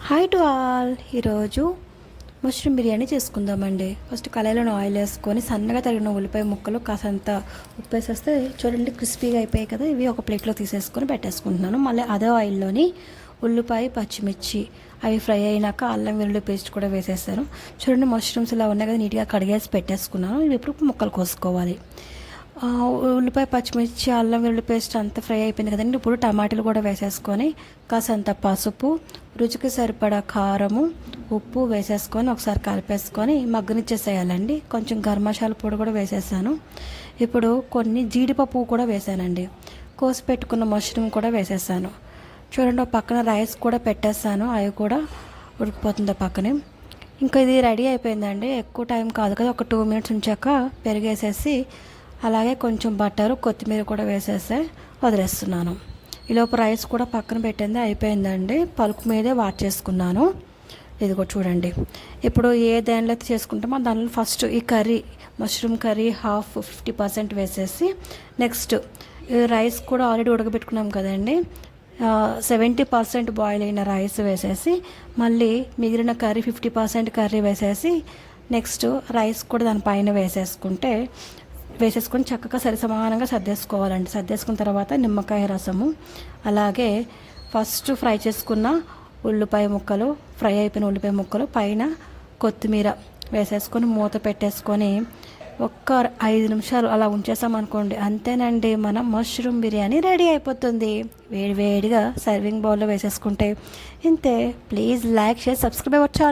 Hi to all. ఈరోజు mushroom biryani చేసుకుందామండి. First కళాయిలో ఆయిల్ వేసుకొని సన్నగా తరిగిన ఉల్లిపాయ ముక్కలు కాసంత ఉప్పు వేసేస్తే చూడండి క్రిస్పీగా అయిపోయాయి కదా. ఇవి ఒక ప్లేట్లో తీసేసుకొని పెట్టేసుకుంటున్నాను. మళ్ళీ అదే ఆయిల్లోని ఉల్లిపాయ పచ్చిమిర్చి అవి ఫ్రై అయినాక అల్లం వెల్లుల్లి పేస్ట్ కూడా వేసేసాను. చూడండి మష్రూమ్స్ ఇలా ఉన్నాయి కదా, నీట్గా కడిగేసి పెట్టేసుకున్నాను. ఇవి ఇప్పుడు ముక్కలు కోసుకోవాలి. ఉల్లిపాయ పచ్చిమిర్చి అల్లం వెల్లుల్లి పేస్ట్ అంతా ఫ్రై అయిపోయింది కదండి. ఇప్పుడు టమాటాలు కూడా వేసేసుకొని కాసంత పసుపు, రుచికి సరిపడా కారము, ఉప్పు వేసేసుకొని ఒకసారి కలిపేసుకొని మగ్గనిచ్చేసేయాలండి. కొంచెం గరం మసాలా పొడి కూడా వేసేసాను. ఇప్పుడు కొన్ని జీడిపప్పు కూడా వేసానండి. కోసి పెట్టుకున్న మష్రూమ్ కూడా వేసేసాను. చూడండి ఒక పక్కన రైస్ కూడా పెట్టేస్తాను, అవి కూడా ఉడికిపోతుంది పక్కనే. ఇంకా ఇది రెడీ అయిపోయిందండి. ఎక్కువ టైం కాదు కదా, ఒక 2 మినిట్స్ ఉంచాక పెరిగేసేసి అలాగే కొంచెం బట్టరు కొత్తిమీర కూడా వేసేస్తే వదిలేస్తున్నాను. ఈలోపు రైస్ కూడా పక్కన పెట్టింది అయిపోయిందండి. పలుకు మీదే వాట్ చేసుకున్నాను. ఇదిగో చూడండి. ఇప్పుడు ఏ దేనిలో అయితే చేసుకుంటామో దానిలో ఫస్ట్ ఈ కర్రీ మష్రూమ్ కర్రీ 50% వేసేసి నెక్స్ట్ రైస్ కూడా ఆల్రెడీ ఉడకబెట్టుకున్నాం కదండి, 70% బాయిల్ అయిన రైస్ వేసేసి మళ్ళీ మిగిలిన కర్రీ 50% కర్రీ వేసేసి నెక్స్ట్ రైస్ కూడా దానిపైన వేసేసుకొని చక్కగా సరిసమానంగా సర్దేసుకోవాలండి. సర్దేసుకున్న తర్వాత నిమ్మకాయ రసము, అలాగే ఫస్ట్ ఫ్రై చేసుకున్న ఫ్రై అయిపోయిన ఉల్లిపాయ ముక్కలు పైన కొత్తిమీర వేసేసుకొని మూత పెట్టేసుకొని ఒక్క 5 నిమిషాలు అలా ఉంచేసామనుకోండి, అంతేనండి, మన మష్రూమ్ బిర్యానీ రెడీ అయిపోతుంది. వేడివేడిగా సర్వింగ్ బౌల్లో వేసేసుకుంటే ఇంతే. ప్లీజ్ లైక్, షేర్, సబ్స్క్రైబ్ అవ్వచ్చు.